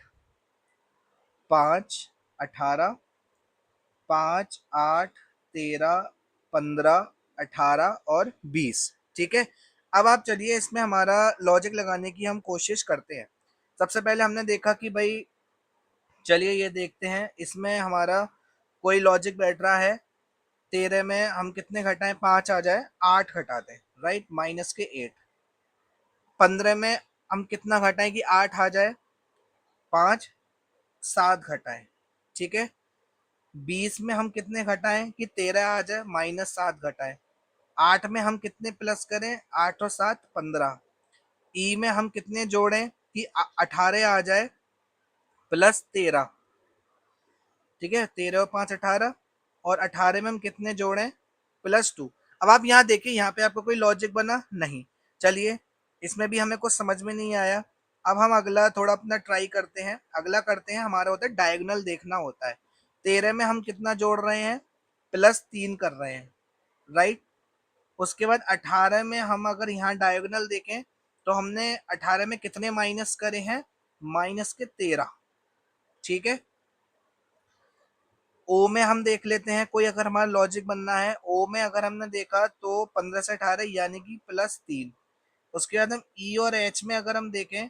5 18, 5 8 13 15 18 और 20। ठीक है, अब आप चलिए इसमें हमारा लॉजिक लगाने की हम कोशिश करते हैं। सबसे पहले हमने देखा कि भाई चलिए ये देखते हैं इसमें हमारा कोई लॉजिक बैठ रहा है। 13 में हम कितने घटाएं, 5 आ जाए 8 घटा दें, राइट, -8। 15 में हम कितना घटाएं कि 8 आ जाए, 5 7 घटाएं। ठीक है, 20 में हम कितने घटाएं कि 13 आ जाए, -7 घटाएं। 8 में हम कितने प्लस करें, 8 और 7 15। ई में हम कितने जोड़ें, कि 18 आ जाए प्लस 13, ठीक है, 13 और 5 18, और 18 में हम कितने जोड़ें, +2। अब आप यहाँ देखिए, यहाँ पे आपको कोई लॉजिक बना नहीं। चलिए, इसमें भी हमें कुछ समझ में नहीं आया। अब हम अगला थोड़ा अपना ट्राई करते हैं। अगला करते हैं, हमारा होता है डायगोनल देखना होता है। 13 में हम कितना जोड़ रहे हैं, +3 कर रहे हैं, राइट। उसके बाद 18 में हम अगर यहाँ डायगोनल देखें तो हमने 18 में कितने माइनस करे हैं, -13, ठीक है। ओ में हम देख लेते हैं, कोई अगर हमारा लॉजिक बनना है, ओ में अगर हमने देखा तो 15 से 18 यानी कि +3। उसके बाद हम ई और एच में अगर हम देखें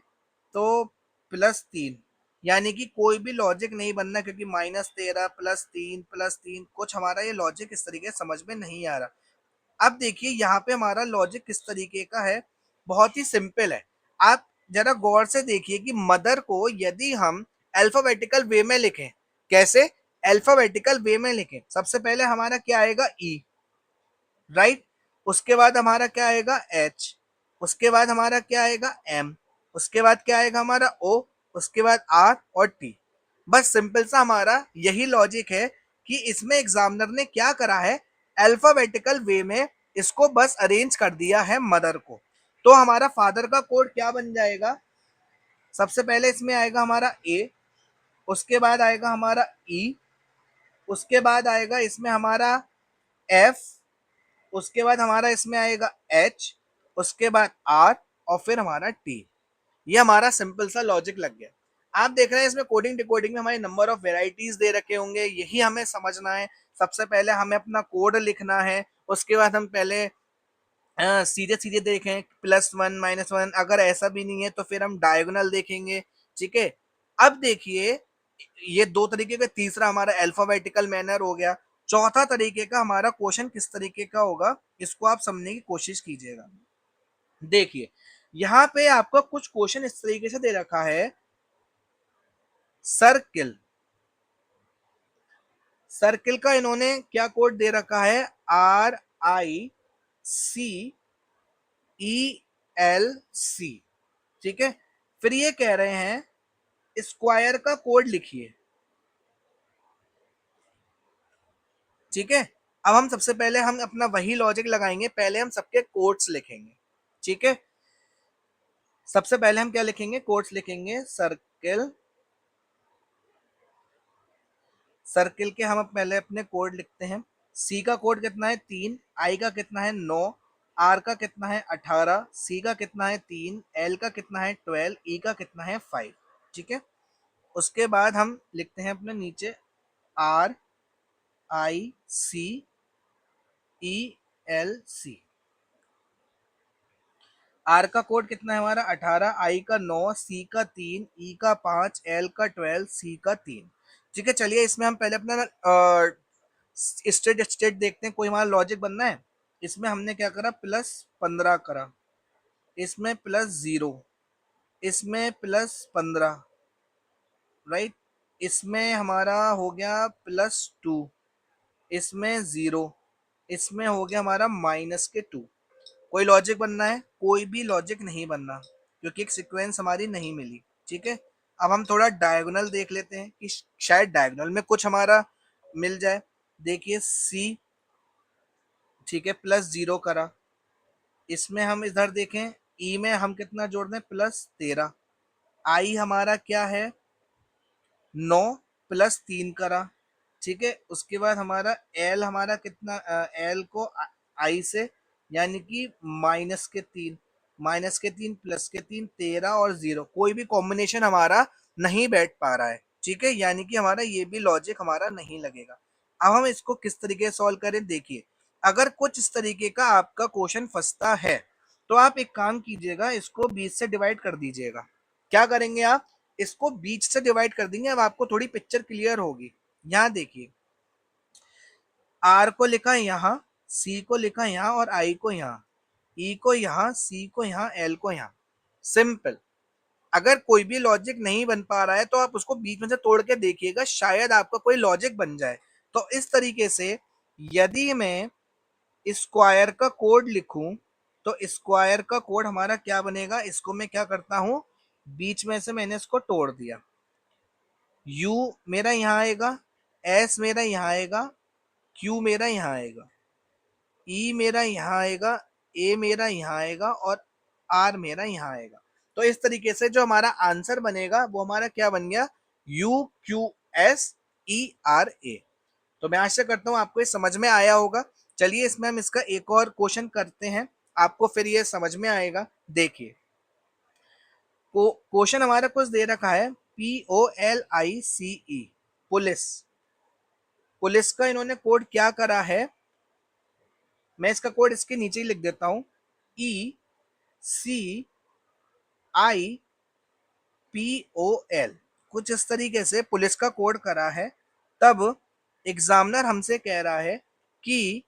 तो +3, यानी कि कोई भी लॉजिक नहीं बनना, क्योंकि -13 +3 कुछ हमारा ये लॉजिक इस तरीके से समझ में नहीं आ रहा। अब देखिए यहाँ पे हमारा लॉजिक किस तरीके का है, बहुत ही सिंपल है। आप जरा गौर से देखिए कि मदर को यदि हम अल्फाबेटिकल वे में लिखें, कैसे, अल्फाबेटिकल वे में लिखें, सबसे पहले हमारा क्या आएगा, ई, राइट। उसके बाद हमारा क्या आएगा, एच। उसके बाद हमारा क्या आएगा, एम। उसके बाद क्या आएगा हमारा, ओ। उसके बाद आर और टी। बस सिंपल सा हमारा यही लॉजिक है कि इसमें एग्जामिनर ने क्या करा है, अल्फाबेटिकल वे में इसको बस अरेंज कर दिया है मदर को। तो हमारा फादर का कोड क्या बन जाएगा, सबसे पहले इसमें आएगा हमारा ए, उसके बाद आएगा हमारा ई, उसके बाद आएगा इसमें हमारा एफ, उसके बाद हमारा इसमें आएगा एच, उसके बाद आर, और फिर हमारा टी। ये हमारा सिंपल सा लॉजिक लग गया। आप देख रहे हैं इसमें कोडिंग डिकोडिंग में हमारे नंबर ऑफ वेराइटीज दे रखे होंगे, यही हमें समझना है। सबसे पहले हमें अपना कोड लिखना है, उसके बाद हम पहले सीधे सीधे देखें, +1 -1, अगर ऐसा भी नहीं है तो फिर हम डायगोनल देखेंगे, ठीक है। अब देखिए, ये दो तरीके का, तीसरा हमारा अल्फाबेटिकल मैनर हो गया। चौथा तरीके का हमारा क्वेश्चन किस तरीके का होगा, इसको आप समझने की कोशिश कीजिएगा। देखिए, यहाँ पे आपका कुछ क्वेश्चन इस तरीके से दे रखा है, सर्किल। सर्किल का इन्होंने क्या कोड दे रखा है, RICELC, ठीक है। फिर ये कह रहे हैं स्क्वायर का कोड लिखिए, ठीक है। अब हम सबसे पहले हम अपना वही लॉजिक लगाएंगे, पहले हम सबके कोड्स लिखेंगे, ठीक है। सबसे पहले हम क्या लिखेंगे, कोड्स लिखेंगे, सर्किल। सर्किल के हम पहले अपने कोड लिखते हैं। सी का कोड कितना है, 3। आई का कितना है, 9। आर का कितना है, 18। सी का कितना है, 3। एल का कितना है, 12। ई का कितना है, 5, ठीक है। उसके बाद हम लिखते हैं अपने नीचे RICELC। आर का कोड कितना है हमारा, 18। आई का 9। सी का 3। ई का 5। एल का 12। सी का 3, ठीक है। चलिए, इसमें हम पहले अपना स्टेट स्टेट देखते हैं, कोई हमारा लॉजिक बनना है। इसमें हमने क्या करा, +15 करा, इसमें +0, इसमें +15, राइट। इसमें हमारा हो गया +2, इसमें 0, इसमें हो गया हमारा -2। कोई लॉजिक बनना है, कोई भी लॉजिक नहीं बनना, क्योंकि एक सीक्वेंस हमारी नहीं मिली, ठीक है। अब हम थोड़ा डायगोनल देख लेते हैं कि शायद डायगोनल में कुछ हमारा मिल जाए। देखिए, सी, ठीक है, +0 करा। इसमें हम इधर देखें, ई में हम कितना जोड़ दें, +13। आई हमारा क्या है, 9, +3 करा, ठीक है। उसके बाद हमारा एल, हमारा कितना, एल को आई से, यानी कि -3, -3 +3, 13 और 0, कोई भी कॉम्बिनेशन हमारा नहीं बैठ पा रहा है, ठीक है, यानी कि हमारा ये भी लॉजिक हमारा नहीं लगेगा। अब हम इसको किस तरीके से सॉल्व करें, देखिए, अगर कुछ इस तरीके का आपका क्वेश्चन फंसता है तो आप एक काम कीजिएगा, इसको 20 से डिवाइड कर दीजिएगा। क्या करेंगे आप, इसको 20 से डिवाइड कर देंगे, अब आपको थोड़ी पिक्चर क्लियर होगी। यहाँ देखिए, आर को लिखा यहाँ, सी को लिखा यहाँ, और आई को यहाँ, ई को यहाँ, सी को यहाँ, एल को यहाँ। सिंपल। अगर कोई भी लॉजिक नहीं बन पा रहा है तो आप उसको बीच में से तोड़ के देखिएगा, शायद आपका कोई लॉजिक बन जाए। तो इस तरीके से यदि मैं स्क्वायर का कोड लिखूं तो स्क्वायर का कोड हमारा क्या बनेगा, इसको मैं क्या करता हूं, बीच में से मैंने इसको तोड़ दिया। U मेरा यहाँ आएगा, S मेरा यहाँ आएगा, Q मेरा यहाँ आएगा, E मेरा यहाँ आएगा, A मेरा यहाँ आएगा और R मेरा यहाँ आएगा। तो इस तरीके से जो हमारा आंसर बनेगा वो हमारा क्या बन गया, UQSERA। तो मैं आशा करता हूँ आपको ये समझ में आया होगा। चलिए इसमें हम इसका एक और क्वेश्चन करते हैं, आपको फिर ये समझ में आएगा। देखिए क्वेश्चन हमारा कुछ दे रखा है, POLICE, पुलिस। पुलिस का इन्होंने कोड क्या करा है, मैं इसका कोड इसके नीचे ही लिख देता हूं, ECIPOL, कुछ इस तरीके से पुलिस का कोड करा है। तब एग्जामिनर हमसे कह रहा है कि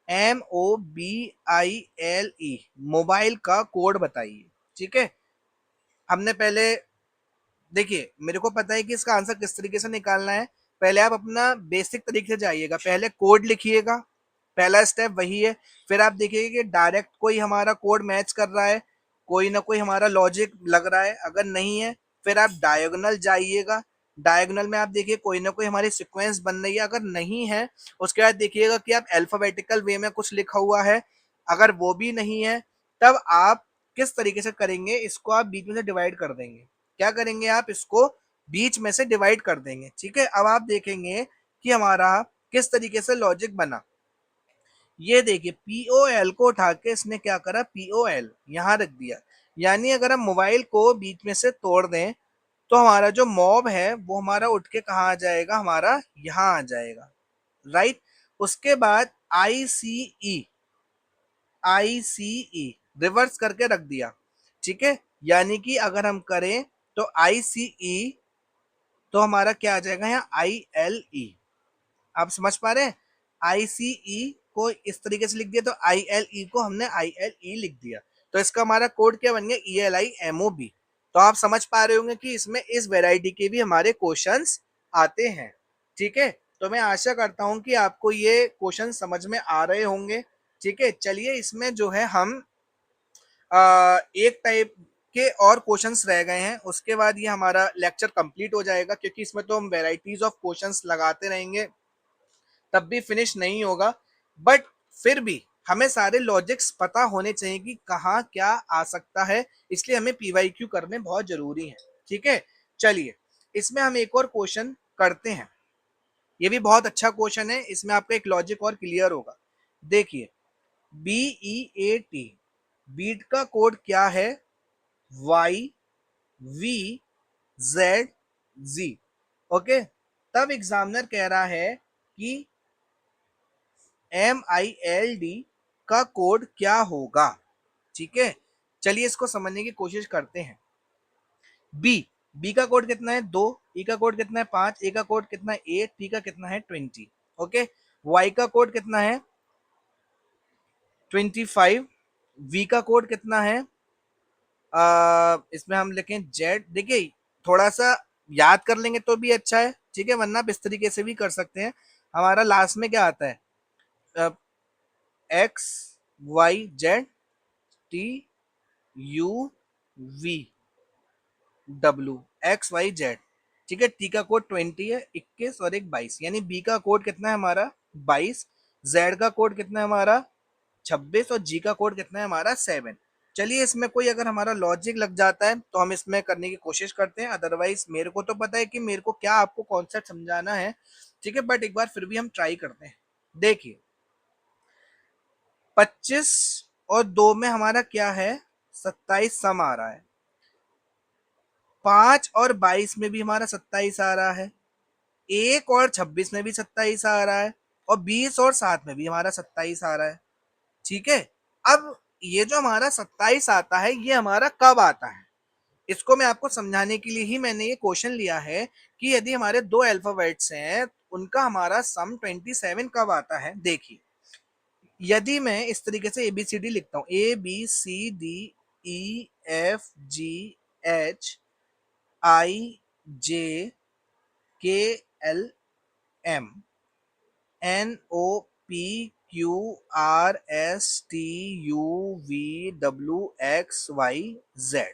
MOBILE, मोबाइल का कोड बताइए। ठीक है, हमने पहले, देखिए मेरे को पता है कि इसका आंसर किस तरीके से निकालना है। पहले आप अपना बेसिक तरीके से जाइएगा, पहले कोड लिखिएगा, पहला स्टेप वही है। फिर आप देखिएगा कि डायरेक्ट कोई हमारा कोड मैच कर रहा है, कोई ना कोई हमारा लॉजिक लग रहा है। अगर नहीं है फिर आप डायगोनल जाइएगा, डायगोनल में आप देखिए कोई ना कोई हमारी सीक्वेंस बन रही है। अगर नहीं है उसके बाद देखिएगा कि आप अल्फाबेटिकल वे में कुछ लिखा हुआ है। अगर वो भी नहीं है तब आप किस तरीके से करेंगे, इसको आप बीच में से डिवाइड कर देंगे। क्या करेंगे, आप इसको बीच में से डिवाइड कर देंगे। ठीक है, अब आप देखेंगे कि हमारा किस तरीके से लॉजिक बना। ये देखिए POL को उठा के इसने क्या करा, POL यहां रख दिया। यानी अगर हम मोबाइल को बीच में से तोड़ दें तो हमारा जो मॉब है वो हमारा उठ के कहाँ आ जाएगा, हमारा यहाँ आ जाएगा। राइट, उसके बाद ICE रिवर्स करके रख दिया। ठीक है, यानी कि अगर हम करें तो ICE, तो हमारा क्या आ जाएगा यहाँ, ILE। आप समझ पा रहे हैं, ICE को इस तरीके से लिख दिया तो ILE को हमने ILE लिख दिया। तो इसका हमारा कोड क्या बन गया, ELIMOB। तो आप समझ पा रहे होंगे कि इसमें इस वैरायटी के भी हमारे क्वेश्चंस आते हैं। ठीक है, तो मैं आशा करता हूं कि आपको ये क्वेश्चन समझ में आ रहे होंगे। ठीक है, चलिए इसमें जो है हम एक टाइप के और क्वेश्चंस रह गए हैं, उसके बाद ये हमारा लेक्चर कंप्लीट हो जाएगा, क्योंकि इसमें तो हम वेराइटीज ऑफ क्वेश्चंस लगाते रहेंगे तब भी फिनिश नहीं होगा। बट फिर भी हमें सारे लॉजिक्स पता होने चाहिए कि कहाँ क्या आ सकता है, इसलिए हमें PYQ करने बहुत जरूरी है। ठीक है, चलिए इसमें हम एक और क्वेश्चन करते हैं। ये भी बहुत अच्छा क्वेश्चन है, इसमें आपका एक लॉजिक और क्लियर होगा। देखिए BEAT, बीट का कोड क्या है, YVZZ। ओके, तब एग्जामिनर कह रहा है कि MILD का कोड क्या होगा। ठीक है, चलिए इसको समझने की कोशिश करते हैं। बी का कोड कितना है, 2। ई का कोड कितना है, 5। ए का कोड कितना है, 8। टी का कितना है, 20। ओके, वाई का कोड कितना है, 25। वी का कोड कितना है, इसमें हम लिखें जेड। देखिए थोड़ा सा याद कर लेंगे तो भी अच्छा है, ठीक है, वरना आप इस तरीके से भी कर सकते हैं। हमारा लास्ट में क्या आता है, XYZ TUVW XYZ। ठीक है, टी का कोड 20 है, 21 और एक 22, यानी बी का कोड कितना है हमारा 22। जेड का कोड कितना है हमारा 26 और जी का कोड कितना है हमारा 7। चलिए इसमें कोई अगर हमारा लॉजिक लग जाता है तो हम इसमें करने की कोशिश करते हैं, अदरवाइज मेरे को तो पता है कि मेरे को क्या आपको कॉन्सेप्ट समझाना है। ठीक है, बट एक बार फिर भी हम ट्राई करते हैं। देखिए 25 और 2 में हमारा क्या है, 27 सम आ रहा है। 5 और 22 में भी हमारा 27 आ रहा है। 1 और 26 में भी 27 आ रहा है। और 20 और 7 में भी हमारा 27 आ रहा है। ठीक है, अब ये जो हमारा 27 आता है ये हमारा कब आता है, इसको मैं आपको समझाने के लिए ही मैंने ये क्वेश्चन लिया है कि यदि हमारे दो अल्फाबेट्स हैं उनका हमारा सम 27 कब आता है। देखिए यदि मैं इस तरीके से ABCD लिखता हूँ, ABCDEFGHIJKLMNOPQRSTUVWXYZ।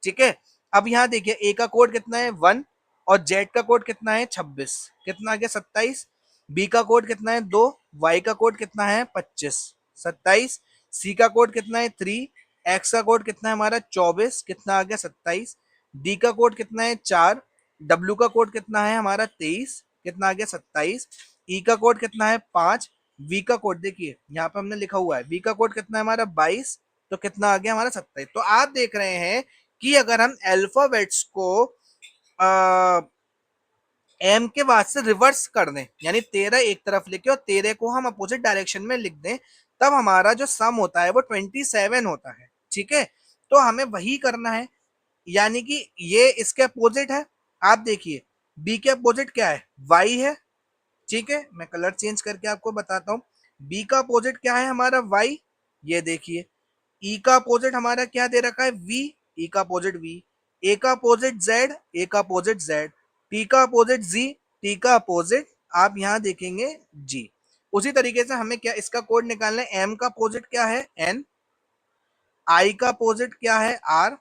ठीक है, अब यहाँ देखिए ए का कोड कितना है 1 और जेड का कोड कितना है 26, कितना आ गया 27। बी का कोड कितना है 2, वाई का कोड कितना है 25, 27। सी का कोड कितना है 3, एक्स का कोड कितना है हमारा 24, कितना आ गया 27। डी का कोड कितना है 4, डब्ल्यू का कोड कितना है हमारा 23, कितना आ गया 27। ई का कोड कितना है 5, वी का कोड देखिए यहाँ पे हमने लिखा हुआ है, वी का कोड कितना है हमारा 22, तो कितना आ गया हमारा 27। तो आप देख रहे हैं कि अगर हम अल्फाबेट्स को एम के बाद से रिवर्स कर दें, यानी 13 एक तरफ लेके और 13 को हम अपोजिट डायरेक्शन में लिख दें, तब हमारा जो सम होता है वो 27 होता है। ठीक है, तो हमें वही करना है, यानी कि ये इसके अपोजिट है। आप देखिए बी के अपोजिट क्या है, वाई है। ठीक है, मैं कलर चेंज करके आपको बताता हूँ। बी का अपोजिट क्या है हमारा वाई, ये देखिए। ई का अपोजिट हमारा क्या दे रखा है वी, ई का अपोजिट वी। ए का अपोजिट जेड, ए का अपोजिट जेड। टी का अपोजिट जी, टी का अपोजिट आप यहाँ देखेंगे जी। उसी तरीके से हमें क्या इसका कोड निकालना है, एम का अपोजिट क्या है एन, आई का अपोजिट क्या है आर,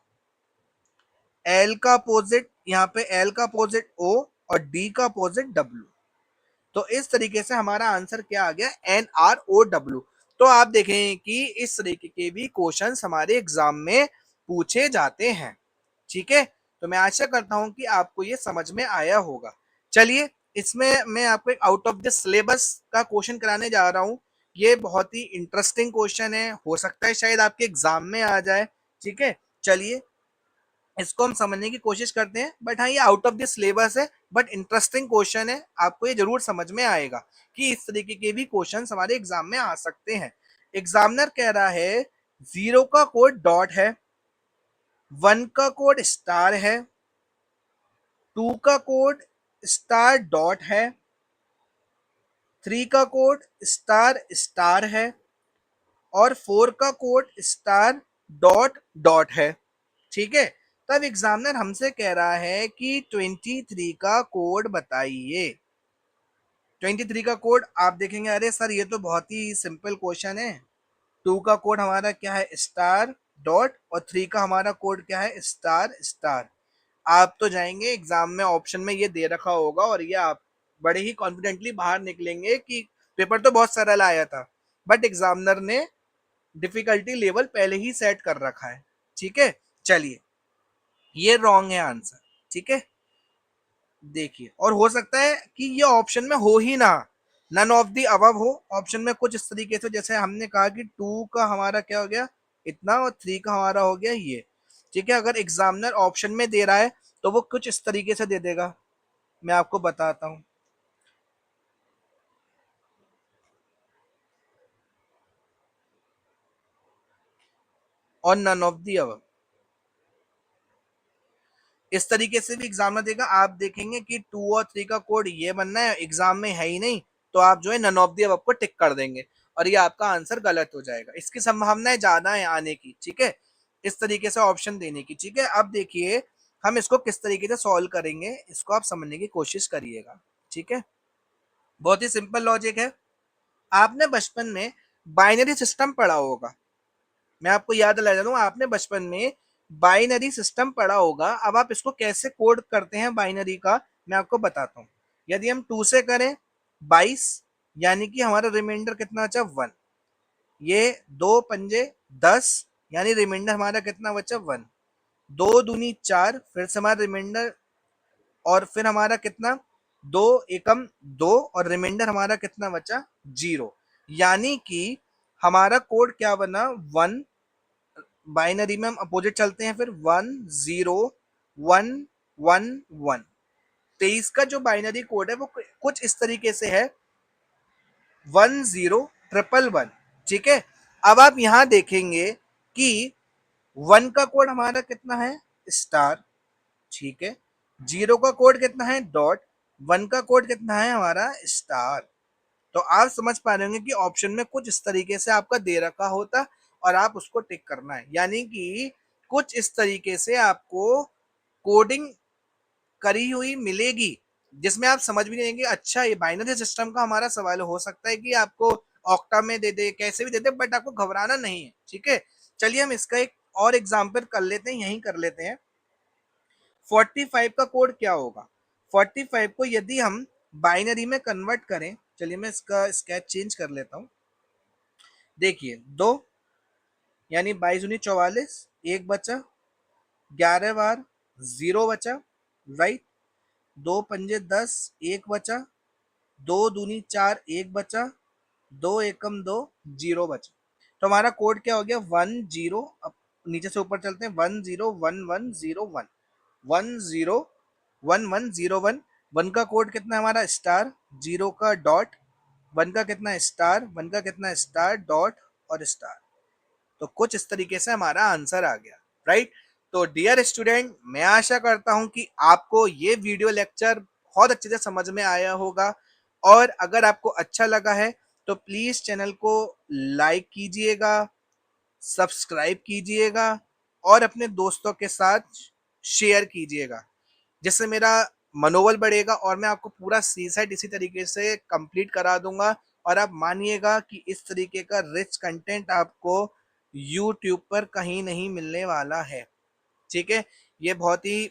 एल का अपोजिट यहाँ पे एल का अपोजिट ओ और डी का अपोजिट डब्ल्यू। तो इस तरीके से हमारा आंसर क्या आ गया एन आर ओ डब्ल्यू। तो आप देखें कि इस तरीके के भी क्वेश्चंस हमारे एग्जाम में पूछे जाते हैं। ठीक है, तो मैं आशा करता हूं कि आपको ये समझ में आया होगा। चलिए, इसमें मैं आपको एक आउट ऑफ द सिलेबस का क्वेश्चन कराने जा रहा हूं। ये बहुत ही इंटरेस्टिंग क्वेश्चन है, हो सकता है शायद आपके एग्जाम में आ जाए। ठीक है, चलिए इसको हम समझने की कोशिश करते हैं। बट हाँ, ये आउट ऑफ द सिलेबस है, बट इंटरेस्टिंग क्वेश्चन है, आपको ये जरूर समझ में आएगा कि इस तरीके के भी क्वेश्चन हमारे एग्जाम में आ सकते हैं। एग्जामिनर कह रहा है 0 का कोड डॉट है, 1 का कोड स्टार है, 2 का कोड स्टार डॉट है, 3 का कोड स्टार स्टार है और 4 का कोड स्टार डॉट डॉट है। ठीक है, तब एग्जामिनर हमसे कह रहा है कि 23 का कोड बताइए। 23 का कोड आप देखेंगे, अरे सर ये तो बहुत ही सिंपल क्वेश्चन है। 2 का कोड हमारा क्या है स्टार डॉट और 3 का हमारा कोड क्या है स्टार स्टार। आप तो जाएंगे एग्जाम में ऑप्शन में ये दे रखा होगा और ये आप बड़े ही कॉन्फिडेंटली बाहर निकलेंगे कि पेपर तो बहुत सरल आया था, बट एग्जामिनर ने डिफिकल्टी लेवल पहले ही सेट कर रखा है। ठीक है, चलिए ये रॉन्ग है आंसर। ठीक है, देखिए, और हो सकता है कि ये ऑप्शन में हो ही ना, नन ऑफ दी अबव हो ऑप्शन में, कुछ इस तरीके से जैसे हमने कहा कि 2 का हमारा क्या हो गया इतना और 3 का हमारा हो गया ये। ठीक है, अगर एग्जामिनर ऑप्शन में दे रहा है तो वो कुछ इस तरीके से दे देगा, मैं आपको बताता हूँ। और नन ऑफ दी अबव इस तरीके से भी एग्जामिनर देगा। आप देखेंगे कि 2 और 3 का कोड ये बनना है, एग्जाम में है ही नहीं, तो आप जो है नन ऑफ दी अबव को टिक कर देंगे और ये आपका आंसर गलत हो जाएगा। इसकी संभावनाएं ज्यादा है आने की। ठीक है, इस तरीके से ऑप्शन देने की। ठीक है, अब देखिए हम इसको किस तरीके से सॉल्व करेंगे, इसको आप समझने की कोशिश करिएगा। ठीक है, बहुत ही सिंपल लॉजिक है। आपने बचपन में बाइनरी सिस्टम पढ़ा होगा, मैं आपको याद दिला दूं, आपने बचपन में बाइनरी सिस्टम पढ़ा होगा। अब आप इसको कैसे कोड करते हैं बाइनरी का, मैं आपको बताता हूँ। यदि हम 2 से करें 22, यानी कि हमारा रिमाइंडर कितना बचा 1। ये 2 पंजे 10, यानी रिमाइंडर हमारा कितना बचा 1। 2 दूनी 4, फिर से हमारा रिमाइंडर, और फिर हमारा कितना 2 एकम 2 और रिमाइंडर हमारा कितना बचा 0। यानी कि हमारा कोड क्या बना 1, बाइनरी में हम अपोजिट चलते हैं, फिर 1 0 1 1 1। 23 का जो बाइनरी कोड है वो कुछ इस तरीके से है 1 0 ट्रिपल 1। ठीक है, अब आप यहां देखेंगे कि 1 का कोड हमारा कितना है स्टार। ठीक है, 0 का कोड कितना है डॉट, 1 का कोड कितना है हमारा स्टार। तो आप समझ पा रहे होंगे कि ऑप्शन में कुछ इस तरीके से आपका दे रखा होता और आप उसको टिक करना है, यानी कि कुछ इस तरीके से आपको कोडिंग करी हुई मिलेगी जिसमें आप समझ भी नहीं लेंगे अच्छा ये बाइनरी सिस्टम का हमारा सवाल हो सकता है कि आपको ऑक्टा में दे दे, कैसे भी दे दे, बट आपको घबराना नहीं है। ठीक है, चलिए हम इसका एक और एग्जाम्पल कर लेते हैं, यहीं कर लेते हैं। 45 का कोड क्या होगा? 45 को यदि हम बाइनरी में कन्वर्ट करें, चलिए मैं इसका स्केच चेंज कर लेता हूं। देखिए 2 यानी 22×44, 1 बचा, 11 बार 0 बचा, राइट। 2 पंजे 10, 1 बचा, 2 दूनी 4, 1 बचा, 2 एकम 2, 0 बचा। तो हमारा कोड क्या हो गया? 10। अब नीचे से ऊपर चलते हैं, 101101, 101101। 1 का कोड कितना है हमारा? स्टार, 0 का डॉट, 1 का कितना है? स्टार, 1 का कितना है? स्टार डॉट और स्टार। तो कुछ इस तरीके से हमारा आंसर आ गया, राइट। तो डियर स्टूडेंट, मैं आशा करता हूं कि आपको ये वीडियो लेक्चर बहुत अच्छे से समझ में आया होगा, और अगर आपको अच्छा लगा है तो प्लीज चैनल को लाइक कीजिएगा, सब्सक्राइब कीजिएगा और अपने दोस्तों के साथ शेयर कीजिएगा, जिससे मेरा मनोबल बढ़ेगा और मैं आपको पूरा सी सेट इसी तरीके से कंप्लीट करा दूंगा। और आप मानिएगा कि इस तरीके का रिच कंटेंट आपको यूट्यूब पर कहीं नहीं मिलने वाला है, ठीक है। ये बहुत ही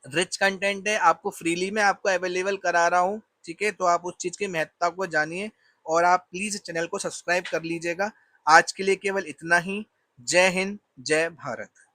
रिच कंटेंट है, आपको फ्रीली में आपको अवेलेबल करा रहा हूँ, ठीक है। तो आप उस चीज़ की महत्ता को जानिए और आप प्लीज़ चैनल को सब्सक्राइब कर लीजिएगा। आज के लिए केवल इतना ही। जय हिंद, जय भारत।